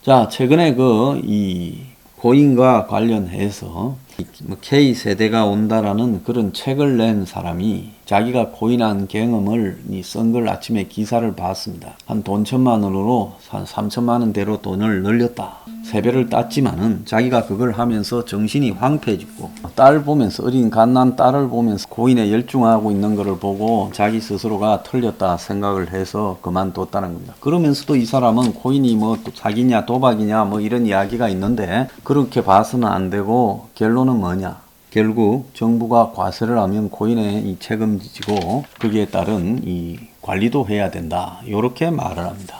자, 최근에 이 고인과 관련해서 K세대가 온다라는 그런 책을 낸 사람이 자기가 고인한 경험을 쓴 걸 아침에 기사를 봤습니다. 한 돈 1,000만 원으로 한 3,000만 원대로 돈을 늘렸다. 세배를 땄지만은 자기가 그걸 하면서 정신이 황폐해지고 딸 보면서 어린 갓난 딸을 보면서 고인에 열중하고 있는 것을 보고 자기 스스로가 틀렸다 생각을 해서 그만뒀다는 겁니다. 그러면서도 이 사람은 고인이 뭐 사기냐 도박이냐 뭐 이런 이야기가 있는데 그렇게 봐서는 안 되고 결론은 뭐냐? 결국 정부가 과세를 하면 고인의 이 책임지고 거기에 따른 이 관리도 해야 된다. 이렇게 말을 합니다.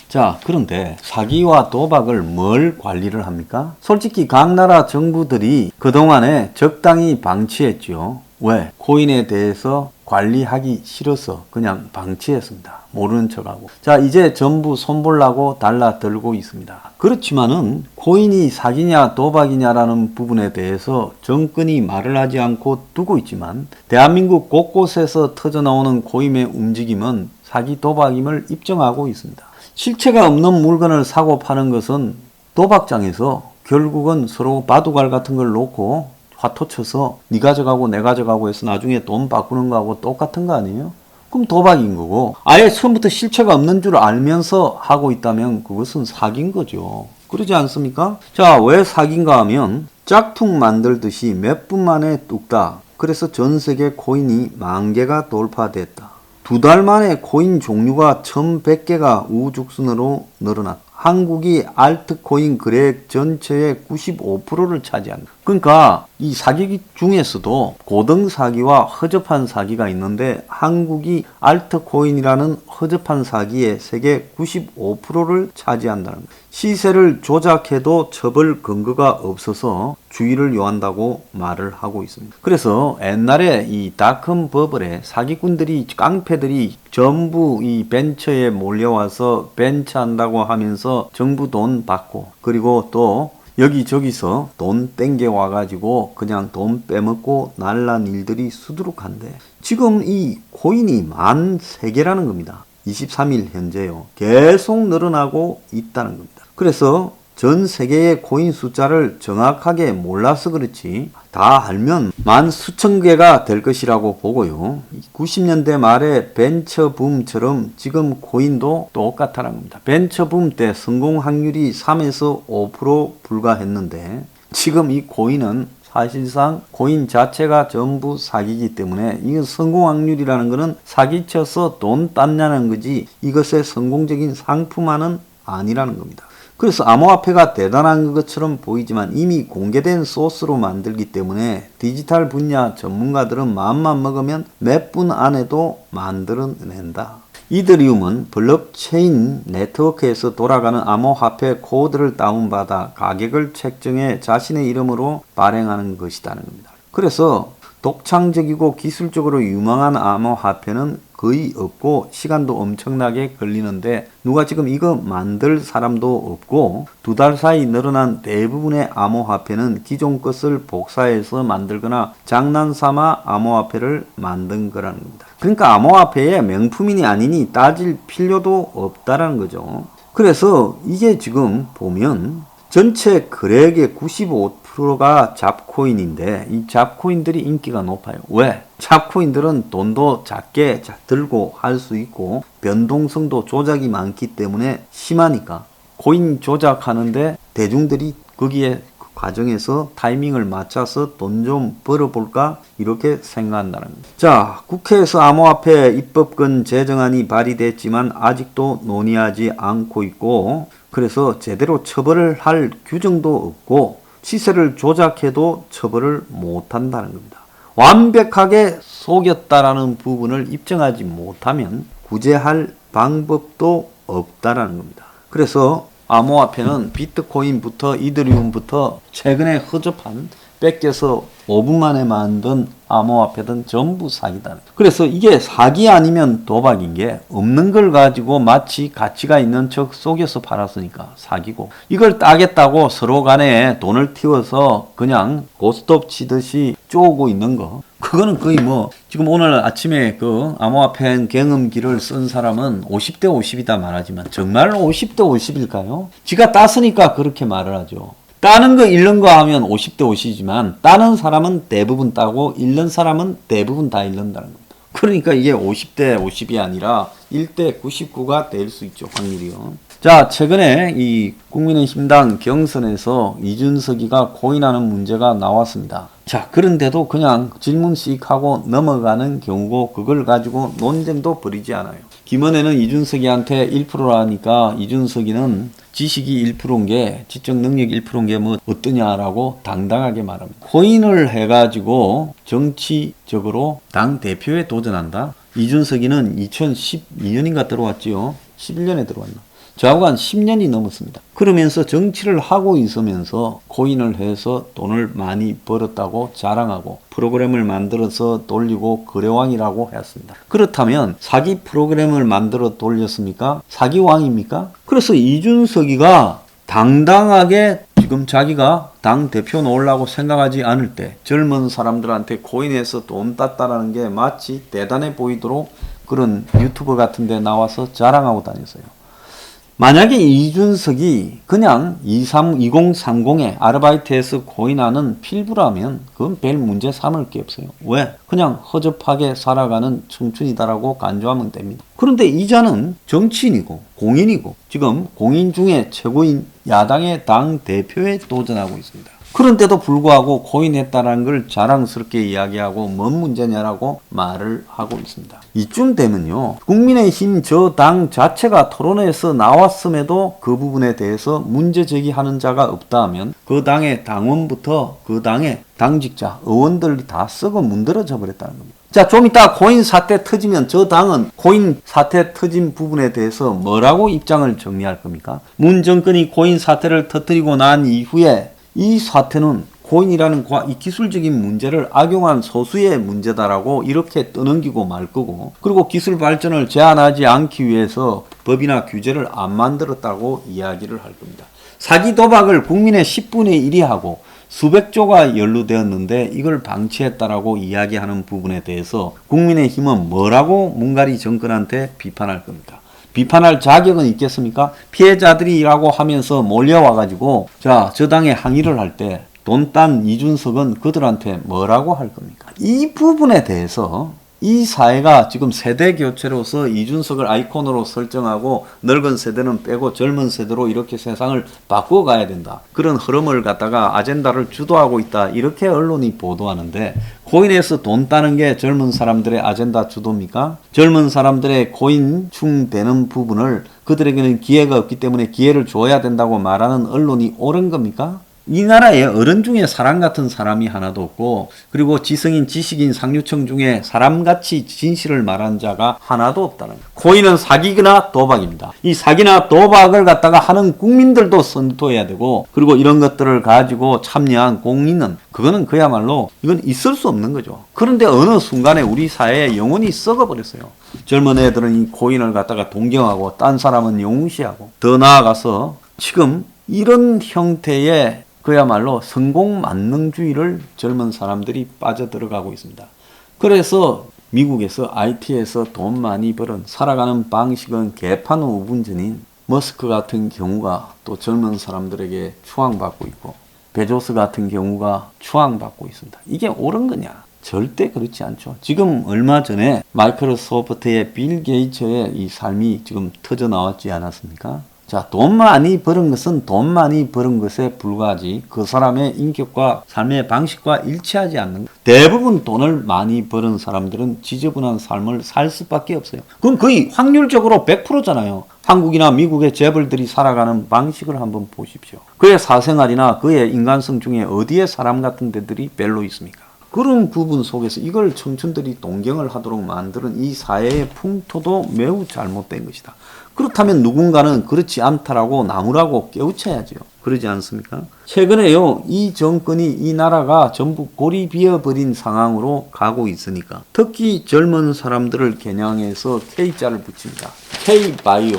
자, 그런데 사기와 도박을 뭘 관리를 합니까? 솔직히 각 나라 정부들이 그동안에 적당히 방치했죠. 왜? 고인에 대해서 관리하기 싫어서 그냥 방치했습니다. 모르는 척하고. 자, 이제 전부 손보려고 달라들고 있습니다. 그렇지만은 고인이 사기냐 도박이냐라는 부분에 대해서 정권이 말을 하지 않고 두고 있지만 대한민국 곳곳에서 터져나오는 고인의 움직임은 사기 도박임을 입증하고 있습니다. 실체가 없는 물건을 사고 파는 것은 도박장에서 결국은 서로 바둑알 같은 걸 놓고 화토 쳐서 네 가져가고 내 가져가고 해서 나중에 돈 바꾸는 거하고 똑같은 거 아니에요? 그럼 도박인 거고 아예 처음부터 실체가 없는 줄 알면서 하고 있다면 그것은 사기인 거죠. 그러지 않습니까? 자, 왜 사기인가 하면 짝퉁 만들듯이 몇 분 만에 뚝딱 그래서 전 세계 코인이 10,000개가 돌파됐다. 2달 만에 코인 종류가 1,100개가 우후죽순으로 늘어났다. 한국이 알트코인 거래액 전체의 95%를 차지한다. 그러니까 이 사기 중에서도 고등 사기와 허접한 사기가 있는데 한국이 알트코인이라는 허접한 사기의 세계 95%를 차지한다는 거예요. 시세를 조작해도 처벌 근거가 없어서 주의를 요한다고 말을 하고 있습니다. 그래서 옛날에 이 닷컴 버블에 사기꾼들이 깡패들이 전부 이 벤처에 몰려와서 벤처한다고 하면서 정부 돈 받고 그리고 또 여기저기서 돈 땡겨 와가지고 그냥 돈 빼먹고 날란 일들이 수두룩한데 지금 이 코인이 13,000개라는 겁니다. 23일 현재요. 계속 늘어나고 있다는 겁니다. 그래서 전 세계의 코인 숫자를 정확하게 몰라서 그렇지 다 알면 만 수천 개가 될 것이라고 보고요. 90년대 말에 벤처 붐처럼 지금 코인도 똑같다는 겁니다. 벤처 붐 때 성공 확률이 3에서 5% 불과했는데 지금 이 코인은 사실상 코인 자체가 전부 사기이기 때문에 이건 성공 확률이라는 것은 사기쳐서 돈 땄냐는 거지 이것의 성공적인 상품화는 아니라는 겁니다. 그래서 암호화폐가 대단한 것처럼 보이지만 이미 공개된 소스로 만들기 때문에 디지털 분야 전문가들은 마음만 먹으면 몇 분 안에도 만들어낸다. 이더리움은 블록체인 네트워크에서 돌아가는 암호화폐 코드를 다운받아 가격을 책정해 자신의 이름으로 발행하는 것이라는 겁니다. 그래서 독창적이고 기술적으로 유망한 암호화폐는 거의 없고 시간도 엄청나게 걸리는데 누가 지금 이거 만들 사람도 없고 2달 사이 늘어난 대부분의 암호화폐는 기존 것을 복사해서 만들거나 장난삼아 암호화폐를 만든 거라는 겁니다. 그러니까 암호화폐의 명품이니 아니니 따질 필요도 없다라는 거죠. 그래서 이게 지금 보면 전체 거래액의 95%가 잡코인인데 이 잡코인들이 인기가 높아요. 왜? 잡코인들은 돈도 작게 들고 할 수 있고 변동성도 조작이 많기 때문에 심하니까 코인 조작하는데 대중들이 거기에 그 과정에서 타이밍을 맞춰서 돈 좀 벌어볼까 이렇게 생각한다는 겁니다. 자, 국회에서 암호화폐 입법권 제정안이 발의됐지만 아직도 논의하지 않고 있고 그래서 제대로 처벌을 할 규정도 없고 시세를 조작해도 처벌을 못한다는 겁니다. 완벽하게 속였다라는 부분을 입증하지 못하면 구제할 방법도 없다라는 겁니다. 그래서 암호화폐는 비트코인부터 이더리움부터 최근에 허접한 뺏겨서 5분 만에 만든 암호화폐든 전부 사기다. 그래서 이게 사기 아니면 도박인 게 없는 걸 가지고 마치 가치가 있는 척 속여서 팔았으니까 사기고, 이걸 따겠다고 서로 간에 돈을 튀워서 그냥 고스톱 치듯이 쪼고 있는 거, 그거는 거의 뭐 지금 오늘 아침에 그 암호화폐 경험기를 쓴 사람은 50대 50이다 말하지만 정말 50대 50일까요? 지가 땄으니까 그렇게 말을 하죠. 따는 거 잃는 거 하면 50대 50이지만 따는 사람은 대부분 따고 잃는 사람은 대부분 다 잃는다는 겁니다. 그러니까 이게 50대 50이 아니라 1대 99가 될 수 있죠, 확률이요. 자, 최근에 이 국민의힘당 경선에서 이준석이가 고인하는 문제가 나왔습니다. 자, 그런데도 그냥 질문씩 하고 넘어가는 경우고, 그걸 가지고 논쟁도 벌이지 않아요. 김은혜는 이준석이한테 1%라니까 이준석이는 지식이 1%인 게, 지적 능력 1%인 게 뭐 어떠냐라고 당당하게 말합니다. 고인을 해가지고 정치적으로 당 대표에 도전한다? 이준석이는 2012년인가 들어왔지요. 11년에 들어왔나? 저하고 한 10년이 넘었습니다. 그러면서 정치를 하고 있으면서 고인을 해서 돈을 많이 벌었다고 자랑하고 프로그램을 만들어서 돌리고 거래왕이라고 했습니다. 그렇다면 사기 프로그램을 만들어 돌렸습니까? 사기왕입니까? 그래서 이준석이가 당당하게 지금 자기가 당 대표 놓으려고 생각하지 않을 때 젊은 사람들한테 고인해서 돈 땄다라는 게 마치 대단해 보이도록 그런 유튜브 같은 데 나와서 자랑하고 다녔어요. 만약에 이준석이 그냥 2030에 아르바이트에서 고인하는 필부라면 그건 별 문제 삼을 게 없어요. 왜? 그냥 허접하게 살아가는 청춘이다라고 간주하면 됩니다. 그런데 이자는 정치인이고 공인이고 지금 공인 중에 최고인 야당의 당 대표에 도전하고 있습니다. 그런데도 불구하고 고인했다라는 걸 자랑스럽게 이야기하고 뭔 문제냐라고 말을 하고 있습니다. 이쯤 되면요, 국민의힘 저 당 자체가 토론회에서 나왔음에도 그 부분에 대해서 문제 제기하는 자가 없다 하면 그 당의 당원부터 그 당의 당직자, 의원들이 다 썩어 문드러져 버렸다는 겁니다. 자, 좀 이따 고인 사태 터지면 저 당은 고인 사태 터진 부분에 대해서 뭐라고 입장을 정리할 겁니까? 문 정권이 고인 사태를 터뜨리고 난 이후에 이 사태는 고인이라는 이 기술적인 문제를 악용한 소수의 문제다라고 이렇게 떠넘기고 말 거고, 그리고 기술 발전을 제한하지 않기 위해서 법이나 규제를 안 만들었다고 이야기를 할 겁니다. 사기 도박을 국민의 10분의 1이 하고 수백조가 연루되었는데 이걸 방치했다라고 이야기하는 부분에 대해서 국민의힘은 뭐라고 문가리 정권한테 비판할 겁니까? 비판할 자격은 있겠습니까? 피해자들이라고 하면서 몰려와가지고 저 당에 항의를 할 때 돈 딴 이준석은 그들한테 뭐라고 할 겁니까? 이 부분에 대해서 이 사회가 지금 세대 교체로서 이준석을 아이콘으로 설정하고 늙은 세대는 빼고 젊은 세대로 이렇게 세상을 바꾸어 가야 된다, 그런 흐름을 갖다가 아젠다를 주도하고 있다, 이렇게 언론이 보도하는데, 고인에서 돈 따는 게 젊은 사람들의 아젠다 주도입니까? 젊은 사람들의 고인충되는 부분을 그들에게는 기회가 없기 때문에 기회를 줘야 된다고 말하는 언론이 옳은 겁니까? 이 나라에 어른 중에 사람 같은 사람이 하나도 없고, 그리고 지성인 지식인 상류층 중에 사람같이 진실을 말한 자가 하나도 없다는 거예요. 고인은 사기나 도박입니다. 이 사기나 도박을 갖다가 하는 국민들도 선도해야 되고, 그리고 이런 것들을 가지고 참여한 공인은 그거는 그야말로 이건 있을 수 없는 거죠. 그런데 어느 순간에 우리 사회에 영혼이 썩어버렸어요. 젊은 애들은 이 고인을 갖다가 동경하고 딴 사람은 영웅시하고, 더 나아가서 지금 이런 형태의 그야말로 성공 만능주의를 젊은 사람들이 빠져들어가고 있습니다. 그래서 미국에서 IT에서 돈 많이 벌은, 살아가는 방식은 개판 5분 전인 머스크 같은 경우가 또 젊은 사람들에게 추앙받고 있고, 베조스 같은 경우가 추앙받고 있습니다. 이게 옳은 거냐? 절대 그렇지 않죠. 지금 얼마 전에 마이크로소프트의 빌 게이츠의 이 삶이 지금 터져 나왔지 않았습니까? 자, 돈 많이 버는 것은 돈 많이 버는 것에 불과하지 그 사람의 인격과 삶의 방식과 일치하지 않는, 대부분 돈을 많이 버는 사람들은 지저분한 삶을 살 수밖에 없어요. 그건 거의 확률적으로 100%잖아요. 한국이나 미국의 재벌들이 살아가는 방식을 한번 보십시오. 그의 사생활이나 그의 인간성 중에 어디에 사람 같은 데들이 별로 있습니까? 그런 부분 속에서 이걸 청춘들이 동경을 하도록 만드는 이 사회의 풍토도 매우 잘못된 것이다. 그렇다면 누군가는 그렇지 않다라고 나무라고 깨우쳐야죠. 그러지 않습니까? 최근에요, 이 정권이 이 나라가 전부 골이 비어버린 상황으로 가고 있으니까 특히 젊은 사람들을 겨냥해서 K자를 붙입니다. K바이오,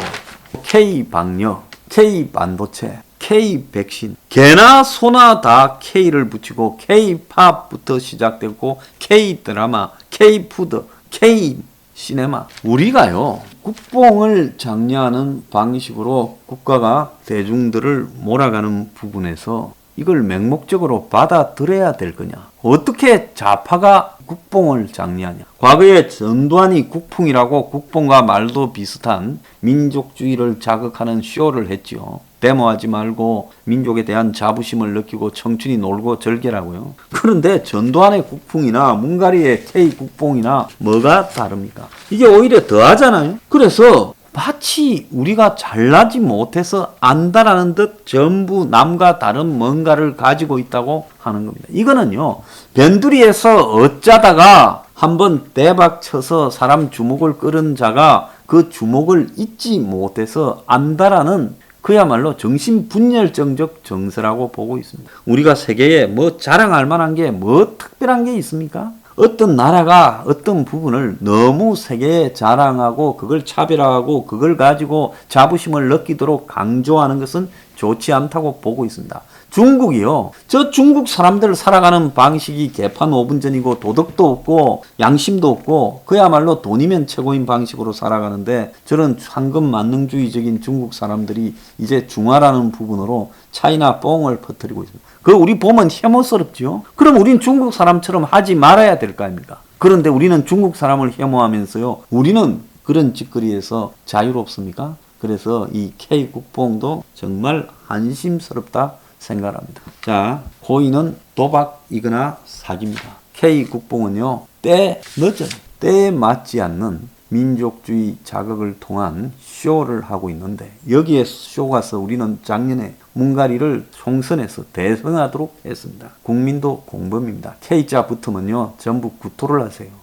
K방역, K반도체, K백신, 개나 소나 다 K를 붙이고 K팝부터 시작되고 K드라마, K푸드, K시네마. 우리가요, 국뽕을 장려하는 방식으로 국가가 대중들을 몰아가는 부분에서 이걸 맹목적으로 받아들여야 될 거냐? 어떻게 좌파가 국뽕을 장려하냐? 과거에 전두환이 국풍이라고 국뽕과 말도 비슷한 민족주의를 자극하는 쇼를 했지요. 데모하지 말고 민족에 대한 자부심을 느끼고 청춘이 놀고 즐기라고요. 그런데 전두환의 국풍이나 문가리의 K국뽕이나 뭐가 다릅니까? 이게 오히려 더하잖아요. 그래서 마치 우리가 잘나지 못해서 안다라는 듯 전부 남과 다른 뭔가를 가지고 있다고 하는 겁니다. 이거는요, 변두리에서 어쩌다가 한번 대박 쳐서 사람 주목을 끌은 자가 그 주목을 잊지 못해서 안다라는 그야말로 정신분열증적 정서라고 보고 있습니다. 우리가 세계에 뭐 자랑할 만한 게 뭐 특별한 게 있습니까? 어떤 나라가 어떤 부분을 너무 세계에 자랑하고 그걸 차별화하고 그걸 가지고 자부심을 느끼도록 강조하는 것은 좋지 않다고 보고 있습니다. 중국이요, 저 중국 사람들 살아가는 방식이 개판 5분 전이고 도덕도 없고 양심도 없고 그야말로 돈이면 최고인 방식으로 살아가는데 저런 황금 만능주의적인 중국 사람들이 이제 중화라는 부분으로 차이나 뽕을 퍼뜨리고 있습니다. 그 우리 보면 혐오스럽지요. 그럼 우린 중국 사람처럼 하지 말아야 될 거 아닙니까? 그런데 우리는 중국 사람을 혐오하면서요, 우리는 그런 짓거리에서 자유롭습니까? 그래서 이 K국뽕도 정말 한심스럽다 생각합니다. 자, 고의는 도박이거나 사기입니다. K국뽕은요, 때에 늦어요. 때에 맞지 않는 민족주의 자극을 통한 쇼를 하고 있는데 여기에 쇼가서 우리는 작년에 문가리를 총선에서 대승하도록 했습니다. 국민도 공범입니다. K자 붙으면요, 전부 구토를 하세요.